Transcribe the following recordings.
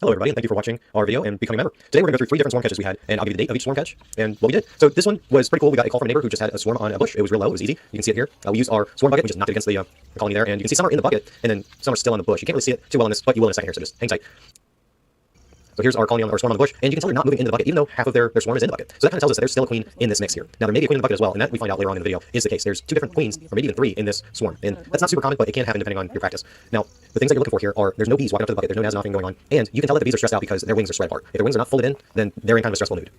Hello everybody, and thank you for watching our video and becoming a member. Today we're going to go through 3 different swarm catches we had, and I'll give you the date of each swarm catch and what we did. So this one was pretty cool. We got a call from a neighbor who just had a swarm on a bush. It was real low, it was easy. You can see it here. We used our swarm bucket, we just knocked it against the colony there, and you can see some are in the bucket, and then some are still on the bush. You can't really see it too well in this, but you will in a second here, so just hang tight. So here's our colony or swarm on the bush, and you can tell they're not moving into the bucket, even though half of their swarm is in the bucket. So that kind of tells us that there's still a queen in this mix here. Now there may be a queen in the bucket as well, and that we find out later on in the video is the case. There's 2 different queens, or maybe even 3 in this swarm, and that's not super common, but it can happen depending on your practice. Now the things that you're looking for here are there's no bees walking up to the bucket, there's no gnats knocking going on, and you can tell that the bees are stressed out because their wings are spread apart. If their wings are not folded in, then they're in kind of a stressful mood.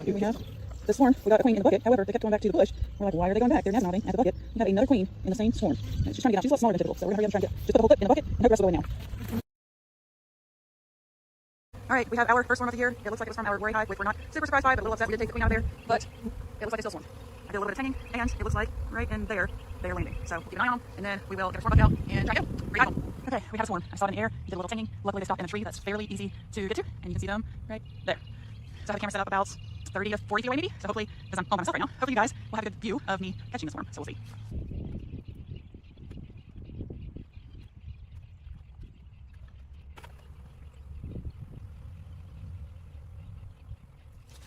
Here we have the swarm. We got a queen in the bucket. However, they kept going back to the bush. We're like, why are they going back? They're gnat nodding at the bucket. We have another queen in the same swarm. And she's trying to get out. She's a lot smaller than typical, so we're going to hurry up and try and just put the whole clip in the bucket and hope the rest will go away now. Alright, we have our first swarm of the year. It looks like it was from our worry hive, which we're not super surprised by, but a little upset we did take the queen out of there. But it looks like they still swarm. I did a little bit of tanging, and it looks like right in there, they're landing. So we'll keep an eye on them, and then we will get our swarm bucket out and try to go. Great eye. Okay, we have a swarm. I saw it in the air, did a little tanging. Luckily they stopped in a tree that's fairly easy to get to, and you can see them right there. So I have the camera set up about 30 to 40 feet away maybe, so hopefully, because I'm all by myself right now, hopefully you guys will have a good view of me catching this swarm, so we'll see.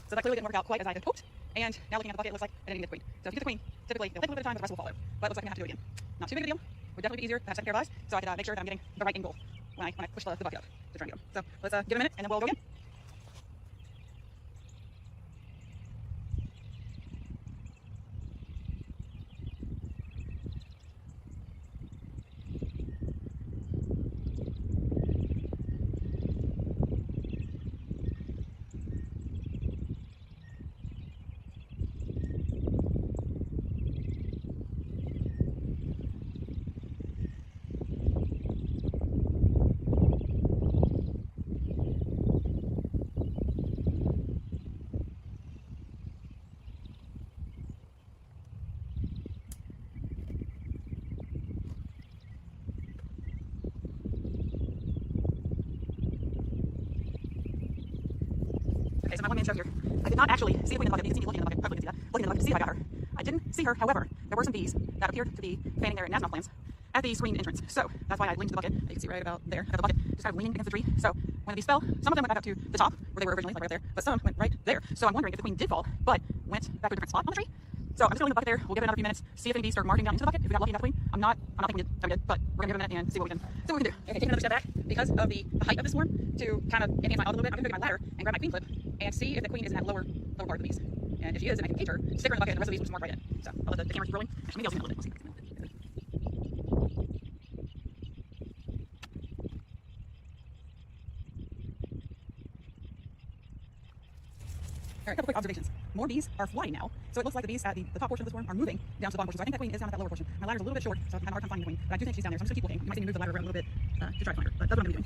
So that clearly didn't work out quite as I had hoped, and now looking at the bucket, it looks like I didn't get the queen. So if you get the queen, typically it'll take a little bit of time, but the rest will follow. But it looks like I'm going to have to do it again. Not too big of a deal. Would definitely be easier to have a second pair of eyes, so I could make sure that I'm getting the right angle when I push the bucket up to try and get them. So let's give it a minute, and then we'll go again. Okay, so my one-man show here. I did not actually see a queen in the bucket. You can see me looking in the bucket. Hopefully you can see that. Looking in the bucket to see if I got her. I didn't see her, however, there were some bees that appeared to be fanning their gnat's mouth glands at the screen entrance. So that's why I leaned to the bucket. You can see right about there. I got the bucket just kind of leaning against the tree. So when the bees fell, some of them went back up to the top where they were originally, like right there, but some went right there. So I'm wondering if the queen did fall, but went back to a different spot on the tree. So I'm just going to leave the bucket there. We'll give it another few minutes, see if any bees start marching down into the bucket. If we got lucky and got the queen, I'm not thinking we did, but we're gonna give it a minute and see what we can do. Okay, taking another step back because of the height of the swarm to kind of enhance my odds a little bit. I'm gonna go get my ladder and grab my queen clip and see if the queen is in that lower part of the bees. And if she is, then I can cage her, stick her in the bucket, and the rest of the bees will just march right in. So I'll let the camera keep rolling. Actually, maybe I'll zoom in a little bit. We'll see. All right, a couple quick observations. More bees are flying now, so it looks like the bees at the top portion of the swarm are moving down to the bottom portion. So I think that queen is down at that lower portion. My ladder's a little bit short, so I have a hard time finding the queen, but I do think she's down there, so I'm just gonna keep looking. You might see me move the ladder around a little bit to try to find her, but that's what I'm gonna be doing.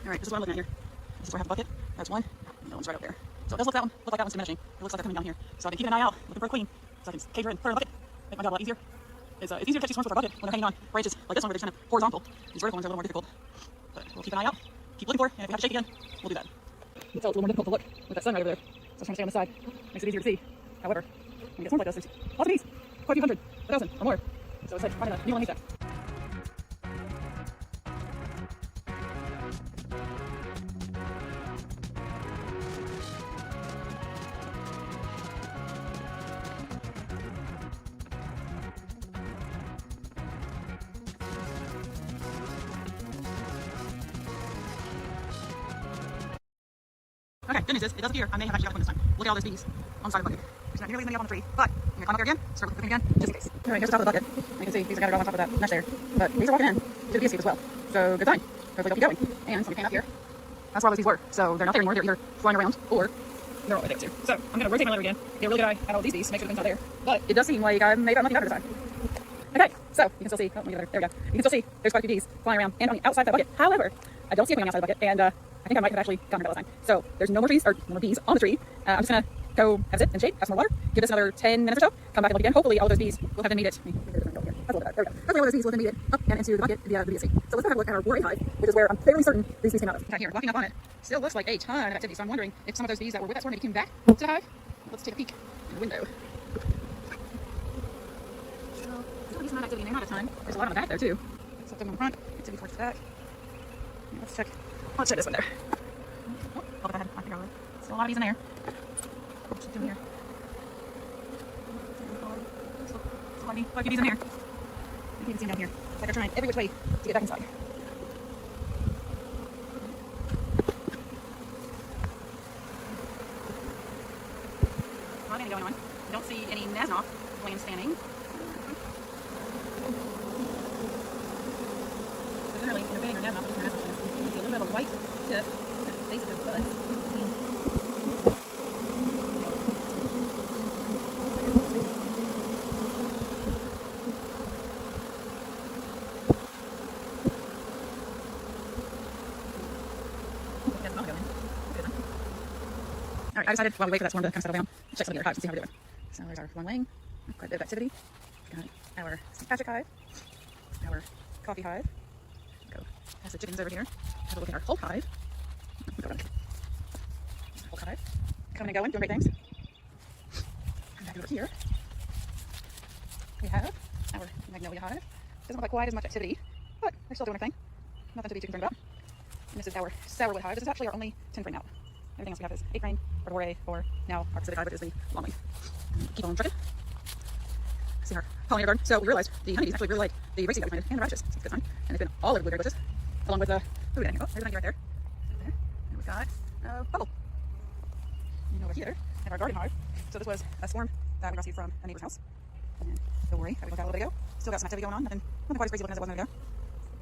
All right, this is what I'm looking at here. This is where I have the bucket. That's one, and the other one's right up there. So it does look like that one's diminishing. It looks like they're coming down here. So I've been keeping an eye out, looking for a queen, so I can cage her in, put her in a bucket, make my job a lot easier. It's easier to catch these swarms with a bucket when they're hanging on branches like this one where they're kind of horizontal. These vertical ones are a little more difficult, but we'll keep an eye out, keep looking for it, and if we have to shake again, we'll do that. You can tell it's a little more difficult to look with that sun right over there, so I was trying to stay on this side. Makes it easier to see. However, when you get swarms like this, there's lots of bees, quite a few hundred, 1,000 or more. So it's like finding a needle in a haystack. Okay, good news is, it does appear I may have actually got a queen this time. Look at all those bees on the side of the bucket. There's not nearly as many up on the tree, but I'm going to climb up there again, start looking again, just in case. Alright, here's the top of the bucket. You can see bees are gathered all on top of that mesh there. But bees are walking in to the bee escape as well. So, good sign. Hopefully they'll keep going. And somebody came up here. That's where all those bees were. So, they're not there anymore. They're either flying around or they're all the way there too. So, I'm going to rotate my ladder again, get a really good eye at all these bees, make sure the queen's not there. But it does seem like I may have nothing better this time. Okay, so you can still see, oh, let me get there we go. You can still see there's quite a few bees flying around and on the outside of that bucket. However, I don't see a queen on the outside of the bucket, and I think I might have actually gotten her by the time. So there's no more trees, or no more bees on the tree. I'm just gonna go have a sit and shade, have some more water, give this another 10 minutes or so, come back and look again. Hopefully all of those bees will have made it. That's a little bit better. There we go. Hopefully all those bees will then be up and into the bucket via the BSC. So let's have a look at our Warrior hive, which is where I'm fairly certain these bees came out of. Right here, walking up on it, still looks like a ton of activity. So I'm wondering if some of those bees that were with that swarm maybe came back to the hive. Let's take a peek in the window. So there's a decent amount of activity in there, not a ton. There's a lot on the back there too. So on the front, activity towards the back. Yeah, let's check this window. Oh, look at that. I think I will. Still a lot of bees in there. What's it doing here? Quite a few bees in there. You can see them down here. It's like they're trying every which way to get back inside. A lot of going on. I don't see any Nasnoff land standing. So generally, when you're getting your Nasnoff, you can see a little bit of a white tip at the base of the bud. Alright, I decided while we wait for that swarm to kind of settle down, check some of the other hives and see how we're doing. So there's our one wing, quite a bit of activity. Got our Patrick hive, our coffee hive. Go past the chickens over here. Have a look at our Hulk hive. Hulk hive. Coming and going, doing great things. Come back over here. We have our Magnolia hive. Doesn't look like quite as much activity, but they're still doing their thing. Nothing to be too concerned about. And this is our Sourwood hive. This is actually our only 10 frame now. Everything else we have is 8 frame, Bordore, or now our Pacific hive, which is the long wing. Keep on trucking. See our pollinator garden. So we realized the honeybees actually really like the raceseed that we planted and the radishes. So it's a good sign. And it's been all over the blueberry bushes, along with food. Oh, there's a honey right there. And we've got bubble. And over here, and our garden hive. So this was a swarm that we rescued from a neighbor's house. And don't worry, I looked at a little bit ago. Still got some activity going on. Nothing quite as crazy looking as it was a minute ago.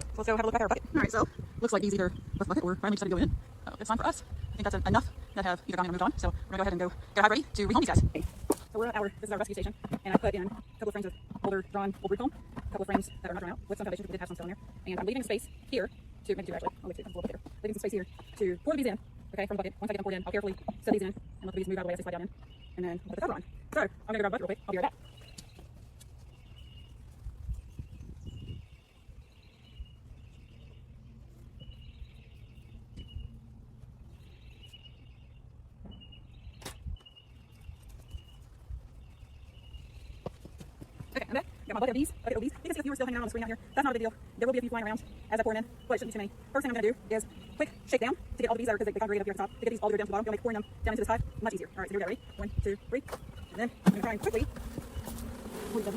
So let's go have a look at our bucket. All right, so looks like these either left the bucket or finally decided to go in. It's time for us. I think that's enough that have either gone in or moved on. So we're gonna go ahead and go get a hive ready to rehome these guys. Okay. So we're at this is our rescue station, and I put in a couple of frames of older drawn old brood comb, a couple of frames that are not drawn out with some foundation because we did have some still in there, and I'm leaving space here to maybe two actually. I'll leave two. A little bit here. Leaving some space here to pour the bees in. Okay, from the bucket. Once I get them poured in, I'll carefully set these in and let the bees move out of the way as they slide down in, and then we'll put the cover on. So I'm gonna grab a bucket real quick. I'll be right back. Okay, I'm back. Got my bucket of bees. You can see a few are still hanging out on the screen out here. That's not a big deal. There will be a few flying around as I pour them in, but it shouldn't be too many. First thing I'm going to do is quick shake down to get all the bees out because they congregate up here at the top. To get these all the way down to the bottom, it'll make pouring them down into this hive much easier. All right, so here we go. Ready? 1, 2, 3. And then I'm going to try and quickly pour these in.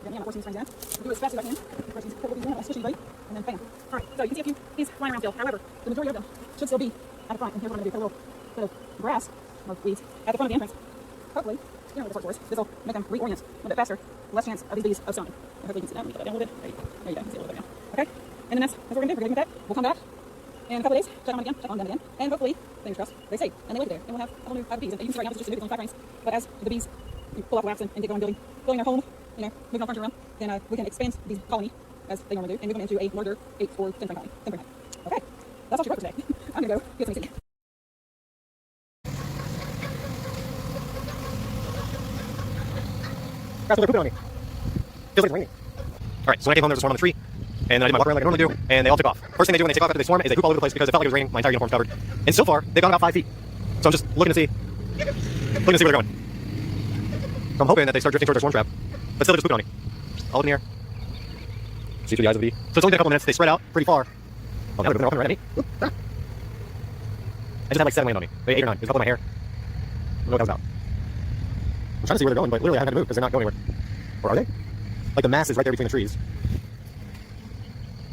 Get me on my 14 springs in. I'll do it as fast as I can. Of these purple bees in, I'll squish anybody, and then bam. All right, so you can see a few bees flying around still. However, the majority of them should still be at the front. And here's what I'm going to do: put a little bit of grass or weeds at the front of the entrance. Hopefully, you know what this works for us. This will make them reorient a little bit faster, less chance of these bees of stunning. Hopefully you can see that. Let me put that down a little bit. There you go. You can see a little bit now. Okay? And then that's what we're going to do. We're going to do that. We'll come back in a couple of days, check on them again, and hopefully, fingers crossed, they stay. And they live there. And we'll have a whole new hive of bees. And you can see right now, this is just a new, it's only 5 frames. But as the bees pull off wax and get going building their home, you know, moving all furniture around, then we can expand the colony as they normally do and move them into a larger 8 or 10 frame colony. 10 frame hive. Okay? That's all she wrote for today. I'm going to go get some tea. They're pooping on me. Feels like it's raining. Alright, so when I came home, there was a swarm on the tree, and then I did my walk around like I normally do, and they all took off. First thing they do when they take off after they swarm is they poop all over the place because it felt like it was raining, my entire uniform's covered. And so far, they've gone about 5 feet. So I'm just looking to see where they're going. So I'm hoping that they start drifting towards our swarm trap, but still they're just pooping on me. All up in the air. See through the eyes of the bee. So it's only been a couple minutes, they spread out pretty far. Oh, now they're open right at me. I just had like 7 land on me. Maybe 8 or 9. There's a couple in my hair. I don't know what that was about. I'm trying to see where they're going, but literally I haven't had to move because they're not going anywhere. Or are they? Like the mass is right there between the trees. I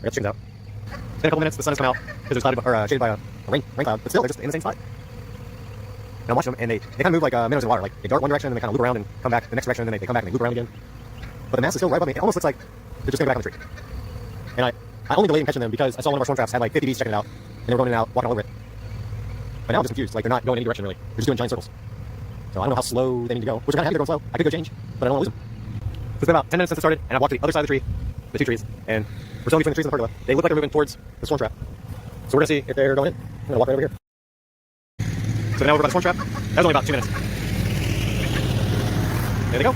got the chickens out. It's been a couple minutes, the sun has come out because it's shaded by a rain cloud, but still they're just in the same spot. And I'm watching them and they kind of move like minnows in water. Like they dart one direction and then they kind of loop around and come back the next direction and then they come back and they loop around again. But the mass is still right above me. It almost looks like they're just going back on the tree. And I only delayed in catching them because I saw one of our swarm traps had like 50 bees checking it out and they were going in and out, walking all over it. But now I'm just confused. Like they're not going any direction really. They're just doing giant circles. So I don't know how slow they need to go, which I'm kind of happy they're going slow. I could go change, but I don't want to lose them. So it's been about 10 minutes since it started, and I've walked to the other side of the tree, the 2 trees, and we're still between the trees and the pergola. They look like they're moving towards the swarm trap. So we're going to see if they're going in. I'm going to walk right over here. So now we're by the swarm trap. That was only about 2 minutes. There they go.